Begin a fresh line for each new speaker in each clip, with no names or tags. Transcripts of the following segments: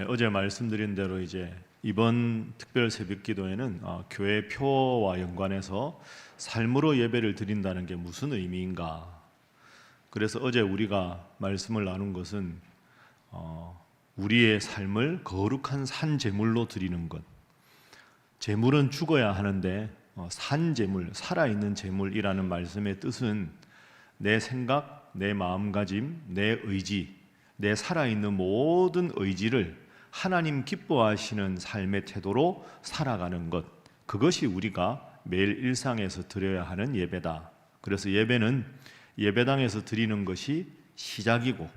어제 말씀드린 대로 이제 이번 특별 새벽 기도에는 교회 표와 연관해서 삶으로 예배를 드린다는 게 무슨 의미인가. 그래서 어제 우리가 말씀을 나눈 것은 우리의 삶을 거룩한 산 제물로 드리는 것. 제물은 죽어야 하는데 산 제물, 살아있는 제물이라는 말씀의 뜻은 내 생각, 내 마음가짐, 내 의지, 내 살아있는 모든 의지를 하나님 기뻐하시는 삶의 태도로 살아가는 것, 그것이 우리가 매일 일상에서 드려야 하는 예배다. 그래서 예배는 예배당에서 드리는 것이 시작이고,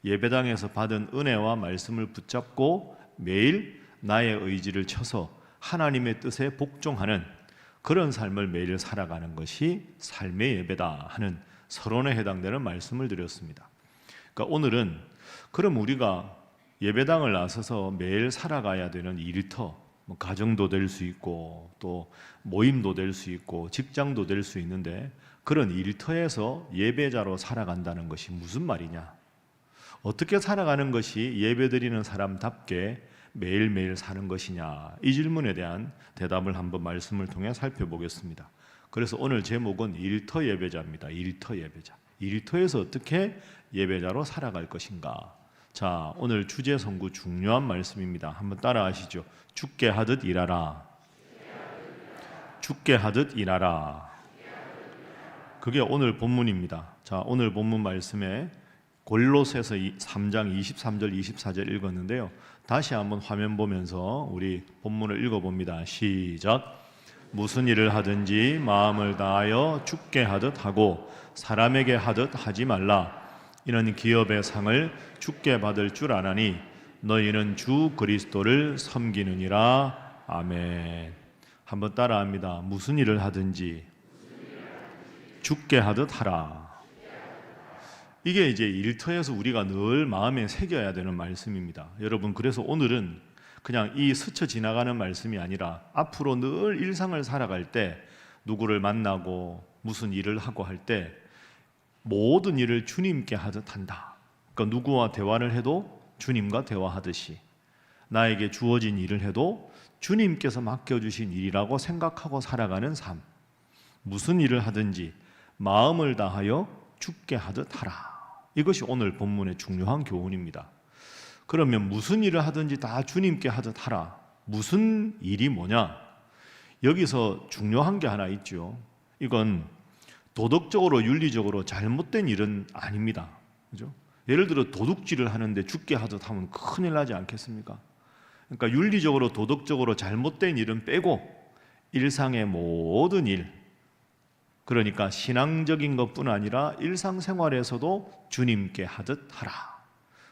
예배당에서 받은 은혜와 말씀을 붙잡고 매일 나의 의지를 쳐서 하나님의 뜻에 복종하는 그런 삶을 매일 살아가는 것이 삶의 예배다 하는 서론에 해당되는 말씀을 드렸습니다. 그러니까 오늘은 그럼 우리가 예배당을 나서서 매일 살아가야 되는 일터, 가정도 될 수 있고 또 모임도 될 수 있고 직장도 될 수 있는데, 그런 일터에서 예배자로 살아간다는 것이 무슨 말이냐, 어떻게 살아가는 것이 예배드리는 사람답게 매일매일 사는 것이냐, 이 질문에 대한 대답을 한번 말씀을 통해 살펴보겠습니다. 그래서 오늘 제목은 일터 예배자입니다. 일터 예배자. 일터에서 어떻게 예배자로 살아갈 것인가. 자, 오늘 주제 선구 중요한 말씀입니다. 한번 따라하시죠. 죽게 하듯 일하라. 죽게 하듯 일하라. 그게 오늘 본문입니다. 자, 오늘 본문 말씀에 골로새서 3장 23절 24절 읽었는데요. 다시 한번 화면 보면서 우리 본문을 읽어봅니다. 시작. 무슨 일을 하든지 마음을 다하여 죽게 하듯 하고 사람에게 하듯 하지 말라. 이는 기업의 상을 죽게 받을 줄 아나니 너희는 주 그리스도를 섬기느니라. 아멘. 한번 따라합니다. 무슨 일을 하든지 죽게 하듯 하라. 이게 이제 일터에서 우리가 늘 마음에 새겨야 되는 말씀입니다. 여러분, 그래서 오늘은 그냥 이 스쳐 지나가는 말씀이 아니라 앞으로 늘 일상을 살아갈 때, 누구를 만나고 무슨 일을 하고 할 때 모든 일을 주님께 하듯 한다. 그러니까 누구와 대화를 해도 주님과 대화하듯이, 나에게 주어진 일을 해도 주님께서 맡겨주신 일이라고 생각하고 살아가는 삶. 무슨 일을 하든지 마음을 다하여 죽게 하듯 하라. 이것이 오늘 본문의 중요한 교훈입니다. 그러면 무슨 일을 하든지 다 주님께 하듯 하라. 무슨 일이 뭐냐? 여기서 중요한 게 하나 있죠. 이건 도덕적으로 윤리적으로 잘못된 일은 아닙니다. 그죠? 예를 들어 도둑질을 하는데 죽게 하듯 하면 큰일 나지 않겠습니까? 그러니까 윤리적으로 도덕적으로 잘못된 일은 빼고 일상의 모든 일, 그러니까 신앙적인 것뿐 아니라 일상생활에서도 주님께 하듯 하라.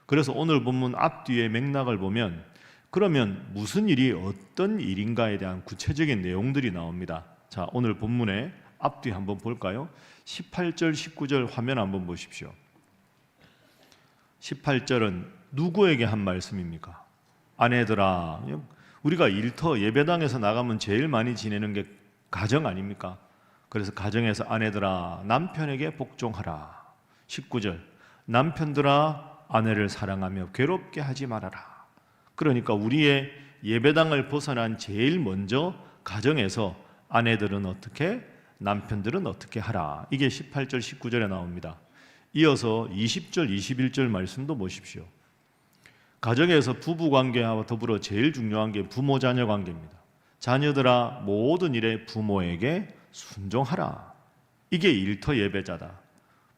그래서 오늘 본문 앞뒤의 맥락을 보면, 그러면 무슨 일이 어떤 일인가에 대한 구체적인 내용들이 나옵니다. 자, 오늘 본문의 앞뒤 한번 볼까요? 18절, 19절 화면 한번 보십시오. 18절은 누구에게 한 말씀입니까? 아내들아. 우리가 일터 예배당에서 나가면 제일 많이 지내는 게 가정 아닙니까? 그래서 가정에서 아내들아 남편에게 복종하라. 19절 남편들아 아내를 사랑하며 괴롭게 하지 말아라. 그러니까 우리의 예배당을 벗어난 제일 먼저 가정에서 아내들은 어떻게, 남편들은 어떻게 하라. 이게 18절 19절에 나옵니다. 이어서 20절 21절 말씀도 보십시오. 가정에서 부부관계와 더불어 제일 중요한 게 부모 자녀 관계입니다. 자녀들아 모든 일에 부모에게 순종하라. 이게 일터 예배자다.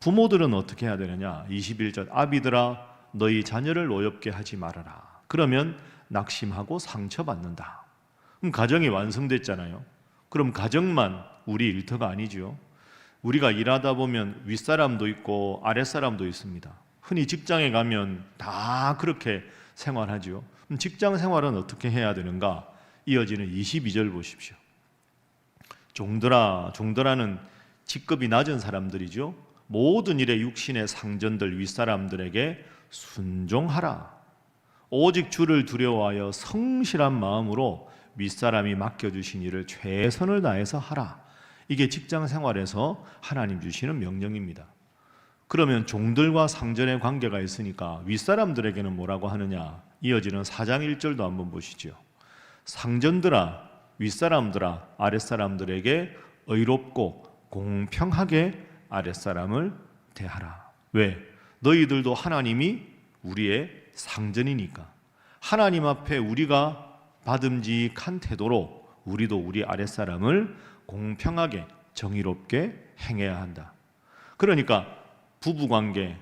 부모들은 어떻게 해야 되느냐? 21절 아비들아 너희 자녀를 노엽게 하지 말아라. 그러면 낙심하고 상처받는다. 그럼 가정이 완성됐잖아요. 그럼 가정만 우리 일터가 아니죠. 우리가 일하다 보면 윗사람도 있고 아랫사람도 있습니다. 흔히 직장에 가면 다 그렇게 생활하죠. 그럼 직장 생활은 어떻게 해야 되는가? 이어지는 22절 보십시오. 종들아, 종들아는 직급이 낮은 사람들이죠. 모든 일에 육신의 상전들 윗사람들에게 순종하라. 오직 주를 두려워하여 성실한 마음으로 윗사람이 맡겨주신 일을 최선을 다해서 하라. 이게 직장 생활에서 하나님 주시는 명령입니다. 그러면 종들과 상전의 관계가 있으니까 윗사람들에게는 뭐라고 하느냐? 이어지는 4장 1절도 한번 보시죠. 상전들아, 윗사람들아, 아랫사람들에게 의롭고 공평하게 아랫사람을 대하라. 왜? 너희들도 하나님이 우리의 상전이니까. 하나님 앞에 우리가 받음직한 태도로 우리도 우리 아랫사람을 공평하게 정의롭게 행해야 한다. 그러니까 부부관계,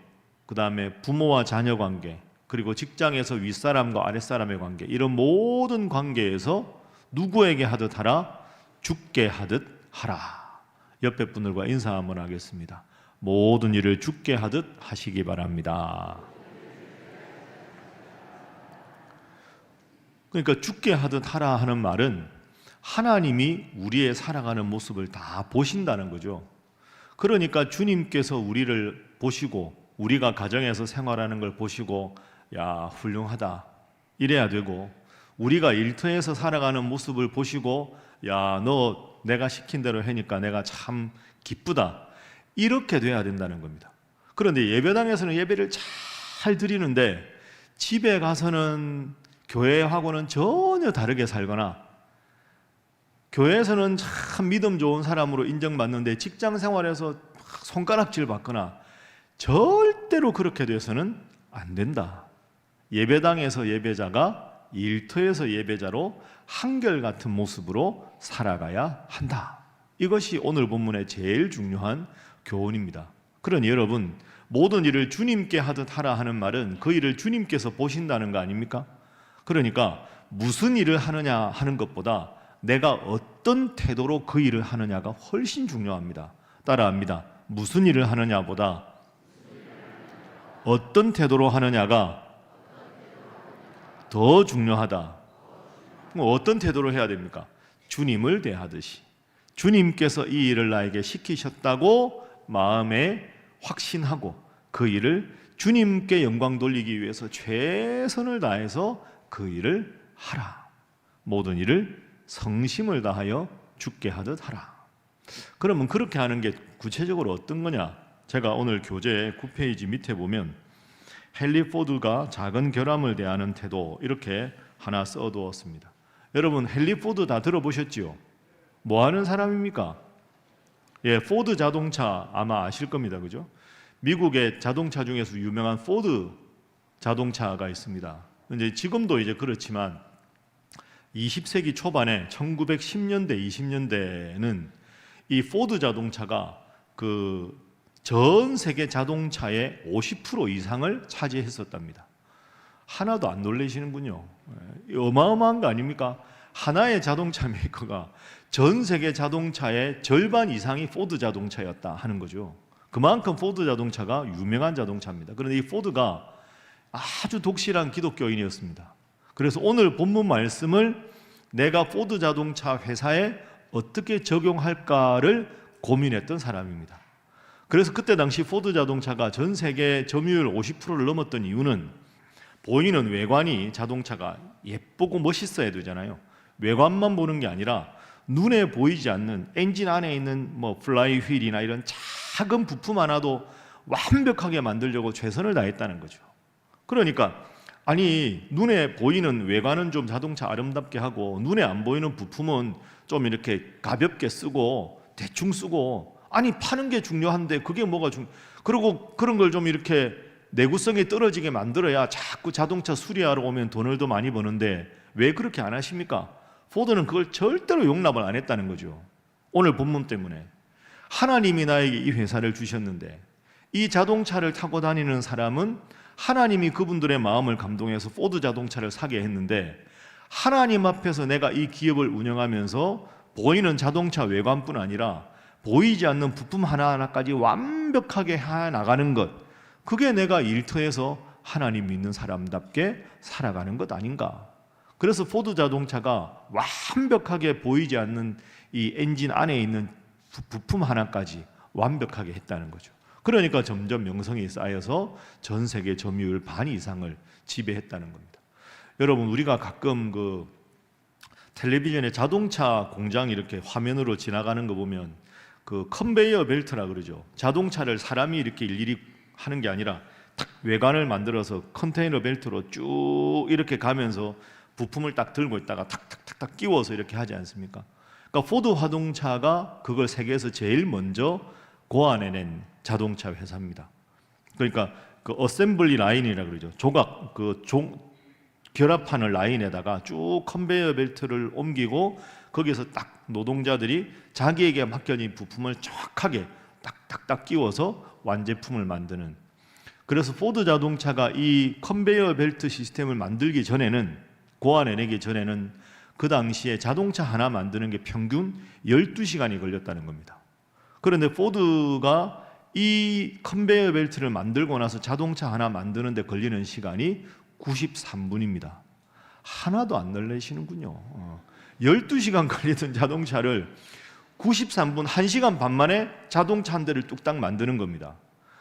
그 다음에 부모와 자녀관계, 그리고 직장에서 윗사람과 아랫사람의 관계, 이런 모든 관계에서 누구에게 하듯 하라? 주께 하듯 하라. 옆에 분들과 인사 한번 하겠습니다. 모든 일을 주께 하듯 하시기 바랍니다. 그러니까 주께 하듯 하라 하는 말은 하나님이 우리의 살아가는 모습을 다 보신다는 거죠. 그러니까 주님께서 우리를 보시고 우리가 가정에서 생활하는 걸 보시고 야 훌륭하다 이래야 되고, 우리가 일터에서 살아가는 모습을 보시고 야 너 내가 시킨 대로 하니까 내가 참 기쁘다 이렇게 돼야 된다는 겁니다. 그런데 예배당에서는 예배를 잘 드리는데 집에 가서는 교회하고는 전혀 다르게 살거나, 교회에서는 참 믿음 좋은 사람으로 인정받는데 직장 생활에서 손가락질 받거나, 절대로 그렇게 돼서는 안 된다. 예배당에서 예배자가 일터에서 예배자로 한결같은 모습으로 살아가야 한다. 이것이 오늘 본문의 제일 중요한 교훈입니다. 그러니 여러분, 모든 일을 주님께 하듯 하라 하는 말은 그 일을 주님께서 보신다는 거 아닙니까? 그러니까 무슨 일을 하느냐 하는 것보다 내가 어떤 태도로 그 일을 하느냐가 훨씬 중요합니다. 따라합니다. 무슨 일을 하느냐보다 어떤 태도로 하느냐가 더 중요하다. 그럼 어떤 태도로 해야 됩니까? 주님을 대하듯이. 주님께서 이 일을 나에게 시키셨다고 마음에 확신하고 그 일을 주님께 영광 돌리기 위해서 최선을 다해서 그 일을 하라. 모든 일을 성심을 다하여 주께 하듯 하라. 그러면 그렇게 하는 게 구체적으로 어떤 거냐? 제가 오늘 교재 9페이지 밑에 보면 헨리 포드가 작은 결함을 대하는 태도 이렇게 하나 써두었습니다. 여러분 헨리 포드 다 들어보셨지요? 뭐 하는 사람입니까? 예, 포드 자동차 아마 아실 겁니다. 그죠? 미국의 자동차 중에서 유명한 포드 자동차가 있습니다. 이제 지금도 이제 그렇지만 20세기 초반에 1910년대, 20년대에는 이 포드 자동차가 그 전 세계 자동차의 50% 이상을 차지했었답니다. 하나도 안 놀라시는군요. 어마어마한 거 아닙니까? 하나의 자동차 메이커가 전 세계 자동차의 절반 이상이 포드 자동차였다 하는 거죠. 그만큼 포드 자동차가 유명한 자동차입니다. 그런데 이 포드가 아주 독실한 기독교인이었습니다. 그래서 오늘 본문 말씀을 내가 포드 자동차 회사에 어떻게 적용할까를 고민했던 사람입니다. 그래서 그때 당시 포드 자동차가 전 세계 점유율 50%를 넘었던 이유는 보이는 외관이 자동차가 예쁘고 멋있어야 되잖아요. 외관만 보는 게 아니라 눈에 보이지 않는 엔진 안에 있는 뭐 플라이 휠이나 이런 작은 부품 하나도 완벽하게 만들려고 최선을 다했다는 거죠. 그러니까 아니 눈에 보이는 외관은 좀 자동차 아름답게 하고 눈에 안 보이는 부품은 좀 이렇게 가볍게 쓰고 대충 쓰고, 아니 파는 게 중요한데 그게 뭐가 그리고 그런 걸 좀 이렇게 내구성이 떨어지게 만들어야 자꾸 자동차 수리하러 오면 돈을 더 많이 버는데 왜 그렇게 안 하십니까? 포드는 그걸 절대로 용납을 안 했다는 거죠. 오늘 본문 때문에 하나님이 나에게 이 회사를 주셨는데 이 자동차를 타고 다니는 사람은 하나님이 그분들의 마음을 감동해서 포드 자동차를 사게 했는데, 하나님 앞에서 내가 이 기업을 운영하면서 보이는 자동차 외관뿐 아니라 보이지 않는 부품 하나하나까지 완벽하게 해나가는 것, 그게 내가 일터에서 하나님 믿는 사람답게 살아가는 것 아닌가. 그래서 포드 자동차가 완벽하게 보이지 않는 이 엔진 안에 있는 부품 하나까지 완벽하게 했다는 거죠. 그러니까 점점 명성이 쌓여서 전 세계 점유율 반 이상을 지배했다는 겁니다. 여러분 우리가 가끔 그 텔레비전에 자동차 공장 이렇게 화면으로 지나가는 거 보면 그 컨베이어 벨트라 그러죠. 자동차를 사람이 이렇게 일일이 하는 게 아니라 탁 외관을 만들어서 컨테이너 벨트로 쭉 이렇게 가면서 부품을 딱 들고 있다가 탁탁탁탁 끼워서 이렇게 하지 않습니까? 그러니까 포드 자동차가 그걸 세계에서 제일 먼저 고안해낸 자동차 회사입니다. 그러니까 그 어셈블리 라인이라 그러죠. 조각 결합하는 라인에다가 쭉 컨베이어 벨트를 옮기고 거기서 딱 노동자들이 자기에게 맡겨진 부품을 정확하게 딱딱딱 끼워서 완제품을 만드는. 그래서 포드 자동차가 이 컨베이어 벨트 시스템을 만들기 전에는, 고안해내기 전에는 그 당시에 자동차 하나 만드는 게 평균 12시간이 걸렸다는 겁니다. 그런데 포드가 이 컨베이어 벨트를 만들고 나서 자동차 하나 만드는 데 걸리는 시간이 93분입니다. 하나도 안 놀라시는군요. 12시간 걸리던 자동차를 93분, 1시간 반 만에 자동차 한 대를 뚝딱 만드는 겁니다.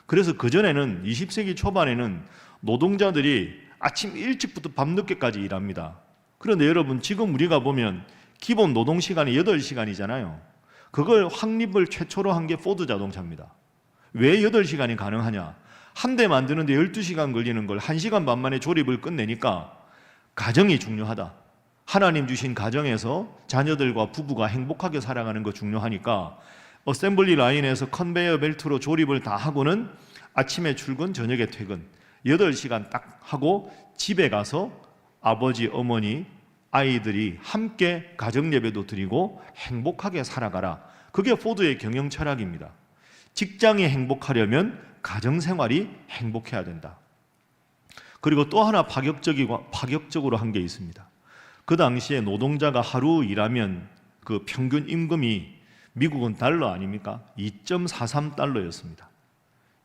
그래서 그전에는 20세기 초반에는 노동자들이 아침 일찍부터 밤늦게까지 일합니다. 그런데 여러분, 지금 우리가 보면 기본 노동시간이 8시간이잖아요. 그걸 확립을 최초로 한 게 포드 자동차입니다. 왜 8시간이 가능하냐? 한 대 만드는데 12시간 걸리는 걸 1시간 반 만에 조립을 끝내니까 가정이 중요하다. 하나님 주신 가정에서 자녀들과 부부가 행복하게 살아가는 거 중요하니까 어셈블리 라인에서 컨베이어 벨트로 조립을 다 하고는 아침에 출근, 저녁에 퇴근 8시간 딱 하고 집에 가서 아버지, 어머니, 아이들이 함께 가정 예배도 드리고 행복하게 살아가라. 그게 포드의 경영 철학입니다. 직장이 행복하려면 가정 생활이 행복해야 된다. 그리고 또 하나 파격적으로 한 게 있습니다. 그 당시에 노동자가 하루 일하면 그 평균 임금이 미국은 달러 아닙니까? 2.43달러였습니다.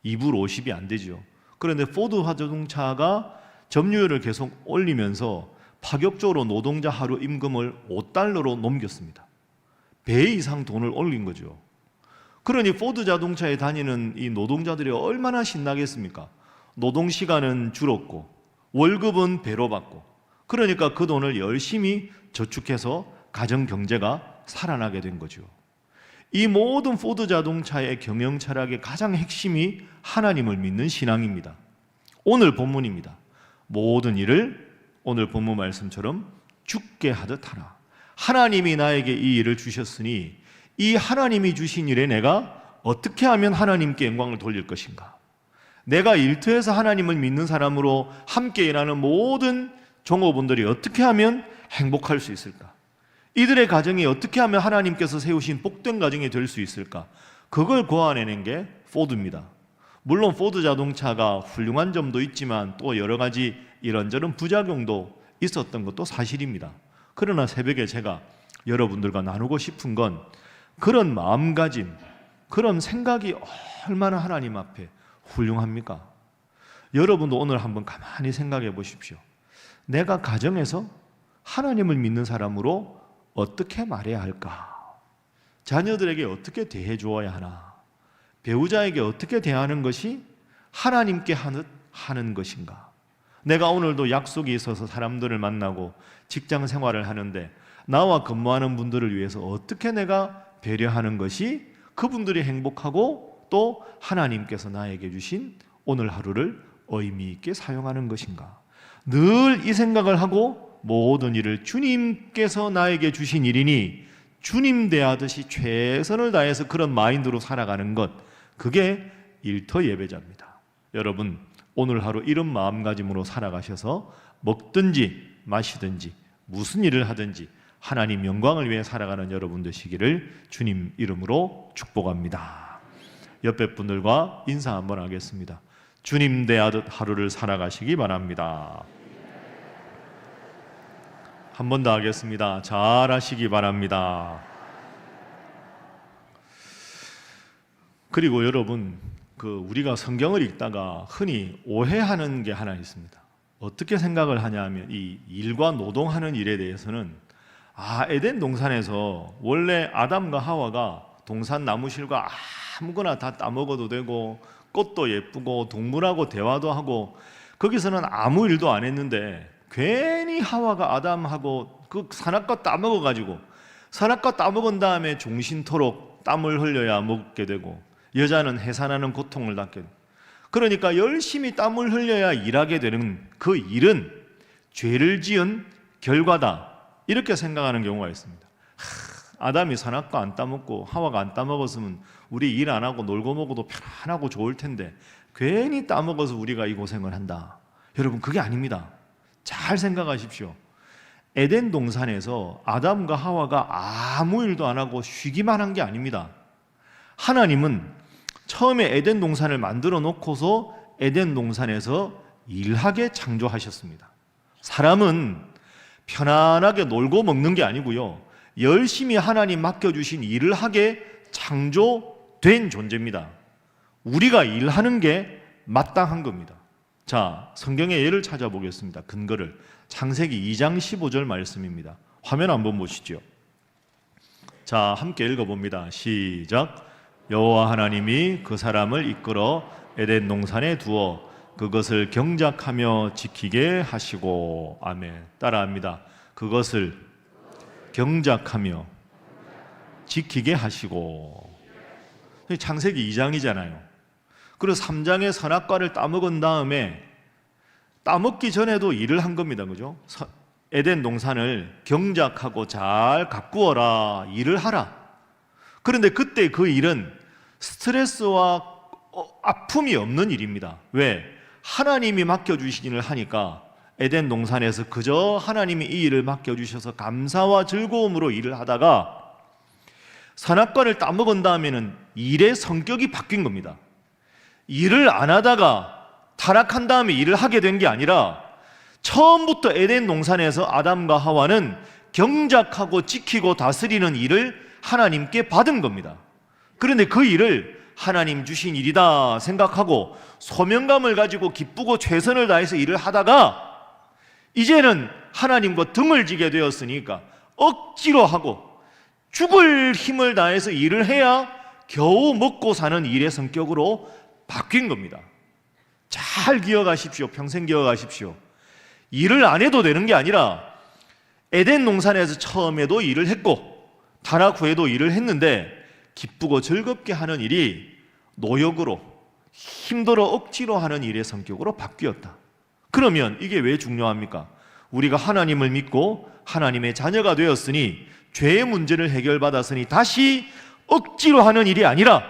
2불 50이 안 되죠. 그런데 포드 자동차가 점유율을 계속 올리면서 파격적으로 노동자 하루 임금을 5달러로 넘겼습니다. 배 이상 돈을 올린 거죠. 그러니 포드 자동차에 다니는 이 노동자들이 얼마나 신나겠습니까? 노동시간은 줄었고 월급은 배로 받고, 그러니까 그 돈을 열심히 저축해서 가정 경제가 살아나게 된 거죠. 이 모든 포드 자동차의 경영 철학의 가장 핵심이 하나님을 믿는 신앙입니다. 오늘 본문입니다. 모든 일을 오늘 본문 말씀처럼 죽게 하듯 하라. 하나님이 나에게 이 일을 주셨으니 이 하나님이 주신 일에 내가 어떻게 하면 하나님께 영광을 돌릴 것인가? 내가 일터에서 하나님을 믿는 사람으로 함께 일하는 모든 종업원들이 어떻게 하면 행복할 수 있을까? 이들의 가정이 어떻게 하면 하나님께서 세우신 복된 가정이 될 수 있을까? 그걸 고안해낸 게 포드입니다. 물론 포드 자동차가 훌륭한 점도 있지만 또 여러 가지 이런저런 부작용도 있었던 것도 사실입니다. 그러나 새벽에 제가 여러분들과 나누고 싶은 건 그런 마음가짐, 그런 생각이 얼마나 하나님 앞에 훌륭합니까? 여러분도 오늘 한번 가만히 생각해 보십시오. 내가 가정에서 하나님을 믿는 사람으로 어떻게 말해야 할까? 자녀들에게 어떻게 대해 주어야 하나? 배우자에게 어떻게 대하는 것이 하나님께 하는 것인가? 내가 오늘도 약속이 있어서 사람들을 만나고 직장 생활을 하는데 나와 근무하는 분들을 위해서 어떻게 내가 배려하는 것이 그분들이 행복하고 또 하나님께서 나에게 주신 오늘 하루를 의미 있게 사용하는 것인가? 늘 이 생각을 하고 모든 일을 주님께서 나에게 주신 일이니 주님 대하듯이 최선을 다해서 그런 마인드로 살아가는 것, 그게 일터 예배자입니다. 여러분, 오늘 하루 이런 마음가짐으로 살아가셔서 먹든지 마시든지 무슨 일을 하든지 하나님 영광을 위해 살아가는 여러분 되시기를 주님 이름으로 축복합니다. 옆에 분들과 인사 한번 하겠습니다. 주님 대하듯 하루를 살아가시기 바랍니다. 한 번 더 하겠습니다. 잘하시기 바랍니다. 그리고 여러분, 우리가 성경을 읽다가 흔히 오해하는 게 하나 있습니다. 어떻게 생각을 하냐 하면 이 일과 노동하는 일에 대해서는 에덴 동산에서 원래 아담과 하와가 동산 나무실과 아무거나 다 따먹어도 되고 꽃도 예쁘고 동물하고 대화도 하고 거기서는 아무 일도 안 했는데 괜히 하와가 아담하고 그 산악과 따먹어가지고 산악과 따먹은 다음에 종신토록 땀을 흘려야 먹게 되고 여자는 해산하는 고통을 받게 되고 그러니까 열심히 땀을 흘려야 일하게 되는 그 일은 죄를 지은 결과다, 이렇게 생각하는 경우가 있습니다. 아담이 선악과 안 따먹고 하와가 안 따먹었으면 우리 일 안 하고 놀고 먹어도 편안하고 좋을 텐데 괜히 따먹어서 우리가 이 고생을 한다. 여러분, 그게 아닙니다. 잘 생각하십시오. 에덴 동산에서 아담과 하와가 아무 일도 안 하고 쉬기만 한 게 아닙니다. 하나님은 처음에 에덴 동산을 만들어 놓고서 에덴 동산에서 일하게 창조하셨습니다. 사람은 편안하게 놀고 먹는 게 아니고요, 열심히 하나님 맡겨주신 일을 하게 창조된 존재입니다. 우리가 일하는 게 마땅한 겁니다. 자, 성경의 예를 찾아보겠습니다. 근거를. 창세기 2장 15절 말씀입니다. 화면 한번 보시죠. 자, 함께 읽어봅니다. 시작. 여호와 하나님이 그 사람을 이끌어 에덴 동산에 두어 그것을 경작하며 지키게 하시고. 아멘. 따라합니다. 그것을 경작하며 지키게 하시고. 창세기 2장이잖아요. 그리고 3장의 선악과를 따먹은 다음에 따먹기 전에도 일을 한 겁니다. 그죠? 에덴 동산을 경작하고 잘 가꾸어라, 일을 하라. 그런데 그때 그 일은 스트레스와 아픔이 없는 일입니다. 왜? 하나님이 맡겨주신 일을 하니까 에덴 동산에서 그저 하나님이 이 일을 맡겨주셔서 감사와 즐거움으로 일을 하다가 선악과를 따먹은 다음에는 일의 성격이 바뀐 겁니다. 일을 안 하다가 타락한 다음에 일을 하게 된 게 아니라 처음부터 에덴 동산에서 아담과 하와는 경작하고 지키고 다스리는 일을 하나님께 받은 겁니다. 그런데 그 일을 하나님 주신 일이다 생각하고 소명감을 가지고 기쁘고 최선을 다해서 일을 하다가 이제는 하나님과 등을 지게 되었으니까 억지로 하고 죽을 힘을 다해서 일을 해야 겨우 먹고 사는 일의 성격으로 바뀐 겁니다. 잘 기억하십시오. 평생 기억하십시오. 일을 안 해도 되는 게 아니라 에덴 동산에서 처음에도 일을 했고 타락 후에도 일을 했는데 기쁘고 즐겁게 하는 일이 노역으로, 힘들어 억지로 하는 일의 성격으로 바뀌었다. 그러면 이게 왜 중요합니까? 우리가 하나님을 믿고 하나님의 자녀가 되었으니 죄의 문제를 해결받았으니 다시 억지로 하는 일이 아니라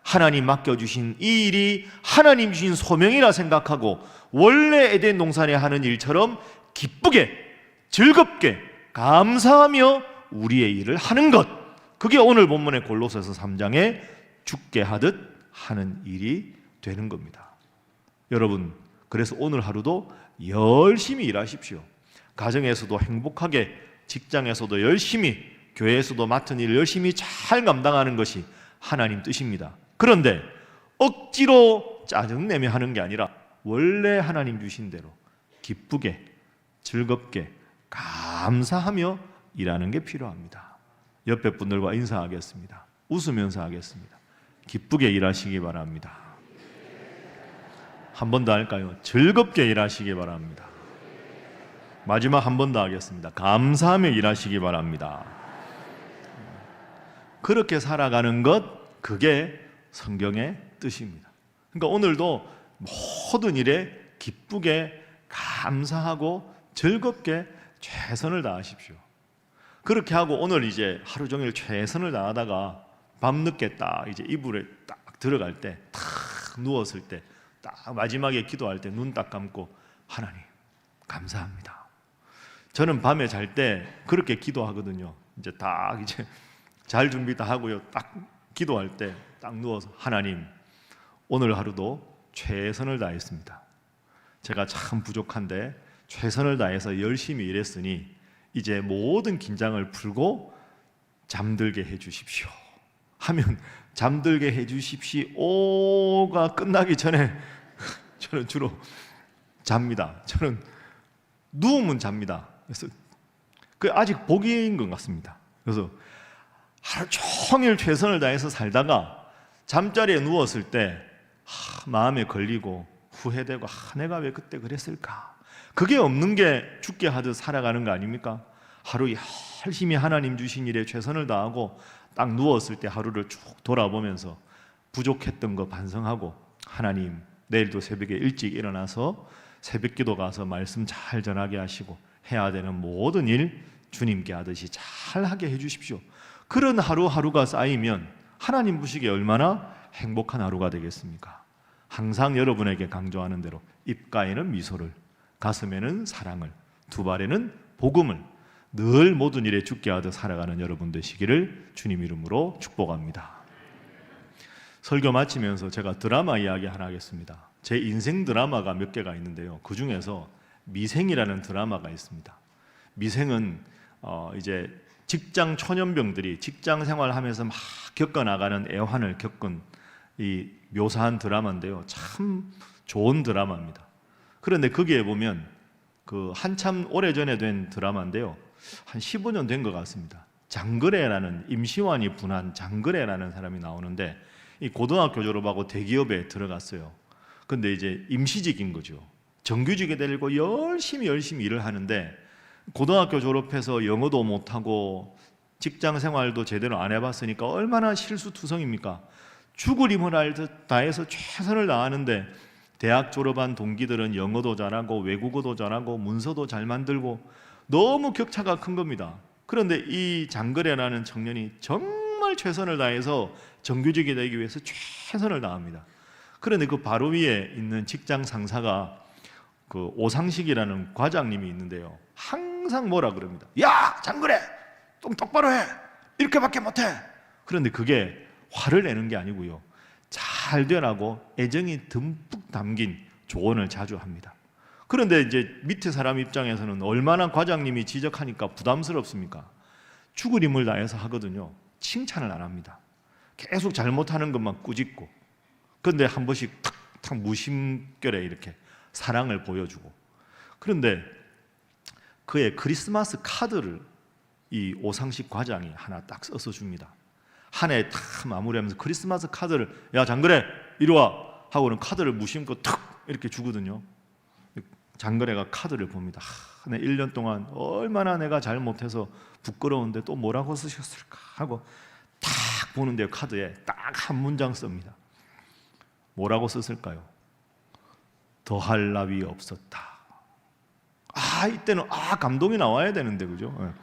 하나님 맡겨주신 이 일이 하나님 주신 소명이라 생각하고 원래 에덴 동산에 하는 일처럼 기쁘게 즐겁게 감사하며 우리의 일을 하는 것, 그게 오늘 본문의 골로새서 3장에 죽게 하듯 하는 일이 되는 겁니다. 여러분, 그래서 오늘 하루도 열심히 일하십시오. 가정에서도 행복하게, 직장에서도 열심히, 교회에서도 맡은 일을 열심히 잘 감당하는 것이 하나님 뜻입니다. 그런데 억지로 짜증내며 하는 게 아니라 원래 하나님 주신 대로 기쁘게 즐겁게 감사하며 일하는 게 필요합니다. 옆에 분들과 인사하겠습니다. 웃으면서 하겠습니다. 기쁘게 일하시기 바랍니다. 한 번 더 할까요? 즐겁게 일하시기 바랍니다. 마지막 한 번 더 하겠습니다. 감사하며 일하시기 바랍니다. 그렇게 살아가는 것, 그게 성경의 뜻입니다. 그러니까 오늘도 모든 일에 기쁘게 감사하고 즐겁게 최선을 다하십시오. 그렇게 하고 오늘 이제 하루 종일 최선을 다하다가 밤늦게 딱 이제 이불에 딱 들어갈 때, 탁 누웠을 때, 딱 마지막에 기도할 때 눈 딱 감고 하나님 감사합니다. 저는 밤에 잘 때 그렇게 기도하거든요. 이제 딱 이제 잘 준비 다 하고요. 딱 기도할 때 딱 누워서 하나님 오늘 하루도 최선을 다했습니다. 제가 참 부족한데 최선을 다해서 열심히 일했으니 이제 모든 긴장을 풀고 잠들게 해주십시오 하면 잠들게 해주십시오가 끝나기 전에 저는 주로 잡니다. 저는 누우면 잡니다. 그래서 그 아직 복인 것 같습니다. 그래서 하루 종일 최선을 다해서 살다가 잠자리에 누웠을 때 마음에 걸리고 후회되고 내가 왜 그때 그랬을까? 그게 없는 게 죽게 하듯 살아가는 거 아닙니까? 하루 열심히 하나님 주신 일에 최선을 다하고 딱 누웠을 때 하루를 쭉 돌아보면서 부족했던 거 반성하고 하나님 내일도 새벽에 일찍 일어나서 새벽기도 가서 말씀 잘 전하게 하시고 해야 되는 모든 일 주님께 하듯이 잘 하게 해주십시오. 그런 하루하루가 쌓이면 하나님 보시기에 얼마나 행복한 하루가 되겠습니까? 항상 여러분에게 강조하는 대로 입가에는 미소를, 가슴에는 사랑을, 두 발에는 복음을 늘 모든 일에 죽게 하듯 살아가는 여러분 되시기를 주님 이름으로 축복합니다. 설교 마치면서 제가 드라마 이야기 하나 하겠습니다. 제 인생 드라마가 몇 개가 있는데요, 그 중에서 미생이라는 드라마가 있습니다. 미생은 이제 직장 초년병들이 직장 생활하면서 막 겪어나가는 애환을 겪은 이 묘사한 드라마인데요, 참 좋은 드라마입니다. 그런데 거기에 보면 그 한참 오래전에 된 드라마인데요, 한 15년 된 것 같습니다. 장그래라는, 임시완이 분한 장그래라는 사람이 나오는데, 이 고등학교 졸업하고 대기업에 들어갔어요. 근데 이제 임시직인 거죠. 정규직에 되려고 열심히 일을 하는데, 고등학교 졸업해서 영어도 못하고 직장 생활도 제대로 안 해봤으니까 얼마나 실수투성입니까? 죽을 힘을 다해서 최선을 다하는데, 대학 졸업한 동기들은 영어도 잘하고 외국어도 잘하고 문서도 잘 만들고 너무 격차가 큰 겁니다. 그런데 이 장그래라는 청년이 정말 최선을 다해서 정규직이 되기 위해서 최선을 다합니다. 그런데 그 바로 위에 있는 직장 상사가 그 오상식이라는 과장님이 있는데요, 항상 뭐라 그럽니다. 야, 장그래, 좀 똑바로 해. 이렇게밖에 못해. 그런데 그게 화를 내는 게 아니고요, 잘 되라고 애정이 듬뿍 담긴 조언을 자주 합니다. 그런데 이제 밑에 사람 입장에서는 얼마나 과장님이 지적하니까 부담스럽습니까? 죽을 힘을 다해서 하거든요. 칭찬을 안 합니다. 계속 잘못하는 것만 꾸짖고, 그런데 한 번씩 탁탁 무심결에 이렇게 사랑을 보여주고. 그런데 그의 크리스마스 카드를 이 오상식 과장이 하나 딱 써서 줍니다. 한 해 딱 마무리하면서 크리스마스 카드를, 야 장그래 이리 와 하고는 카드를 무심코 탁 이렇게 주거든요. 장그래가 카드를 봅니다. 내 1년 동안 얼마나 내가 잘못해서 부끄러운데 또 뭐라고 쓰셨을까 하고 딱 보는데요, 카드에 딱 한 문장 씁니다. 뭐라고 썼을까요? 더할 나위 없었다. 이때는 감동이 나와야 되는데, 그죠?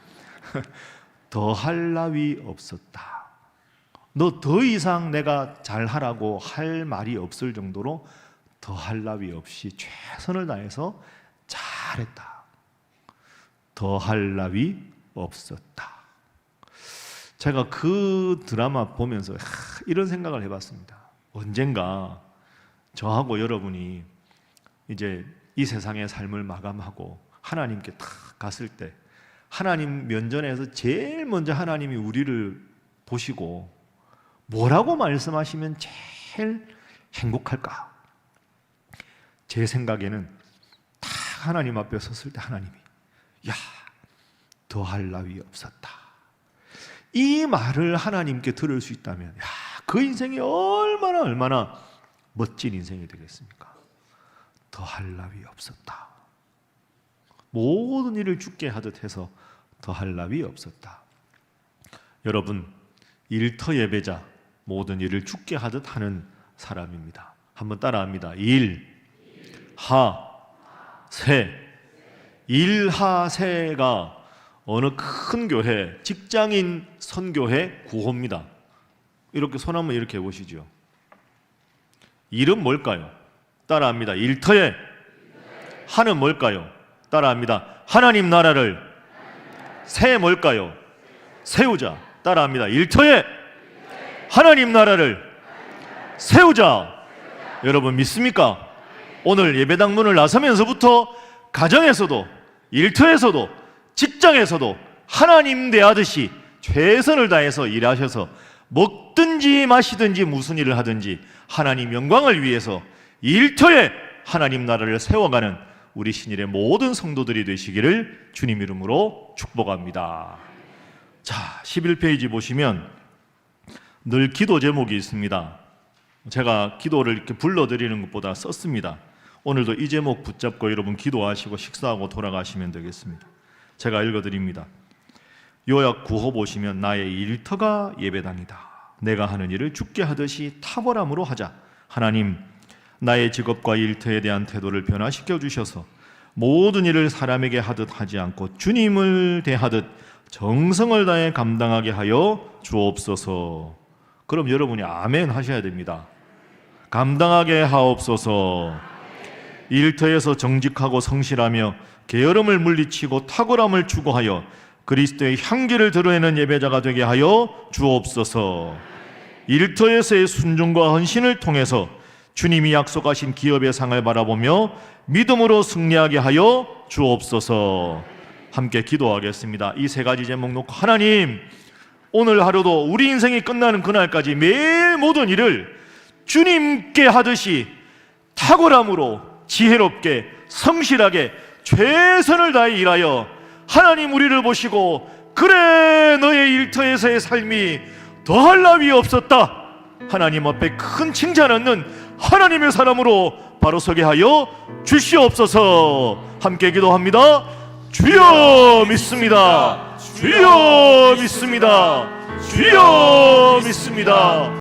더할 나위 없었다. 너 더 이상 내가 잘하라고 할 말이 없을 정도로 더할 나위 없이 최선을 다해서 잘했다. 더할 나위 없었다. 제가 그 드라마 보면서 이런 생각을 해봤습니다. 언젠가 저하고 여러분이 이제 이 세상의 삶을 마감하고 하나님께 탁 갔을 때, 하나님 면전에서 제일 먼저 하나님이 우리를 보시고 뭐라고 말씀하시면 제일 행복할까? 제 생각에는 딱 하나님 앞에 섰을 때 하나님이 야, 더할 나위 없었다, 이 말을 하나님께 들을 수 있다면 그 인생이 얼마나 멋진 인생이 되겠습니까? 더할 나위 없었다. 모든 일을 죽게 하듯 해서 더할 나위 없었다. 여러분, 일터 예배자, 모든 일을 죽게 하듯 하는 사람입니다. 한번 따라합니다. 일하세. 일하세가 어느 큰 교회, 직장인 선교회 구호입니다. 이렇게 손 한번 이렇게 해보시죠. 일은 뭘까요? 따라합니다. 일터에. 하는 뭘까요? 따라합니다. 하나님 나라를. 세 뭘까요? 세우자. 따라합니다. 일터에 하나님 나라를 세우자. 여러분 믿습니까? 오늘 예배당 문을 나서면서부터 가정에서도 일터에서도 직장에서도 하나님 대하듯이 최선을 다해서 일하셔서 먹든지 마시든지 무슨 일을 하든지 하나님 영광을 위해서 일터에 하나님 나라를 세워가는 우리 신일의 모든 성도들이 되시기를 주님 이름으로 축복합니다. 자, 11페이지 보시면 늘 기도 제목이 있습니다. 제가 기도를 이렇게 불러드리는 것보다 썼습니다. 오늘도 이 제목 붙잡고 여러분 기도하시고 식사하고 돌아가시면 되겠습니다. 제가 읽어드립니다. 요약 구호 보시면 나의 일터가 예배당이다. 내가 하는 일을 죽게 하듯이 탁월함으로 하자. 하나님, 나의 직업과 일터에 대한 태도를 변화시켜 주셔서 모든 일을 사람에게 하듯 하지 않고 주님을 대하듯 정성을 다해 감당하게 하여 주옵소서. 그럼 여러분이 아멘 하셔야 됩니다. 감당하게 하옵소서. 일터에서 정직하고 성실하며 게으름을 물리치고 탁월함을 추구하여 그리스도의 향기를 드러내는 예배자가 되게 하여 주옵소서. 일터에서의 순종과 헌신을 통해서 주님이 약속하신 기업의 상을 바라보며 믿음으로 승리하게 하여 주옵소서. 함께 기도하겠습니다. 이 세 가지 제목 놓고 하나님, 오늘 하루도 우리 인생이 끝나는 그날까지 매일 모든 일을 주님께 하듯이 탁월함으로 지혜롭게 성실하게 최선을 다해 일하여 하나님 우리를 보시고 그래 너의 일터에서의 삶이 더할 나위 없었다, 하나님 앞에 큰 칭찬 얻는 하나님의 사람으로 바로 서게 하여 주시옵소서. 함께 기도합니다. 주여 믿습니다. 주여 믿습니다. 주여 믿습니다.